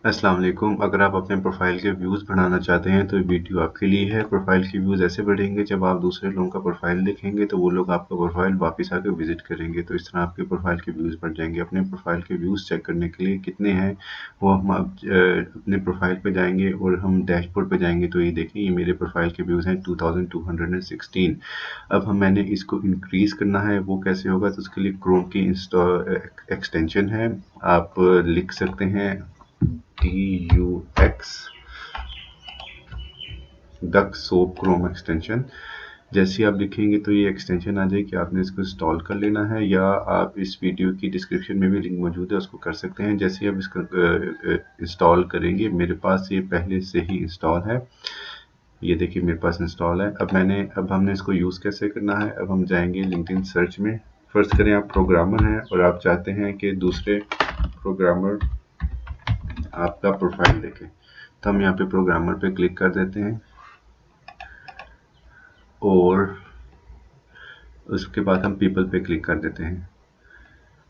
अस्सलाम वालेकुम। अगर आप अपने प्रोफाइल के व्यूज़ बढ़ाना चाहते हैं तो ये वीडियो आपके लिए है। प्रोफाइल के व्यूज़ ऐसे बढ़ेंगे जब आप दूसरे लोगों का प्रोफाइल देखेंगे तो वो लोग आपका प्रोफाइल वापस आकर विजिट करेंगे, तो इस तरह आपके प्रोफाइल के व्यूज़ बढ़ जाएंगे। अपने प्रोफाइल के व्यूज़ चेक करने के लिए कितने हैं वो हम अपने प्रोफाइल पे जाएंगे और हम डैशबोर्ड पे जाएंगे तो ये देखें, ये मेरे प्रोफाइल के व्यूज़ हैं 2216। अब मैंने इसको इंक्रीज़ करना है, वो कैसे होगा? तो उसके लिए क्रोम की एक्सटेंशन है, आप लिख सकते हैं TUX duck soap Chrome extension. जैसे ही आप लिखेंगे तो ये एक्सटेंशन आ जाएगी, आपने इसको इंस्टॉल कर लेना है, या आप इस वीडियो की डिस्क्रिप्शन में भी लिंक मौजूद है, उसको कर सकते हैं। जैसे ही आप इसको इंस्टॉल करेंगे, मेरे पास ये पहले से ही इंस्टॉल है, ये देखिए मेरे पास इंस्टॉल है। अब हमने इसको यूज़ कैसे करना है? अब हम जाएंगे लिंक्डइन सर्च में। फर्स्ट करें आप प्रोग्रामर हैं और आप चाहते हैं कि दूसरे प्रोग्रामर आपका प्रोफाइल देखें, तो हम यहाँ पे प्रोग्रामर पे क्लिक कर देते हैं और उसके बाद हम पीपल पे क्लिक कर देते हैं।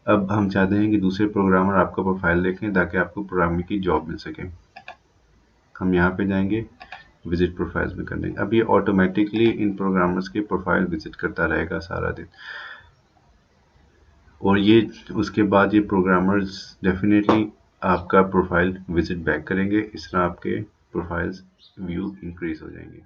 अब हम चाहते हैं कि दूसरे प्रोग्रामर आपका प्रोफाइल देखें ताकि आपको प्रोग्रामिंग की जॉब मिल सके। हम यहाँ पे जाएंगे, विजिट प्रोफाइल्स में कर देंगे। अब ये ऑटोमेटिकली इन प्रोग्रामर्स के प्रोफाइल विजिट करता रहेगा सारा दिन, और ये उसके बाद ये प्रोग्रामर्स डेफिनेटली आपका प्रोफाइल विजिट बैक करेंगे। इस तरह आपके प्रोफाइल्स व्यू इंक्रीज हो जाएंगे।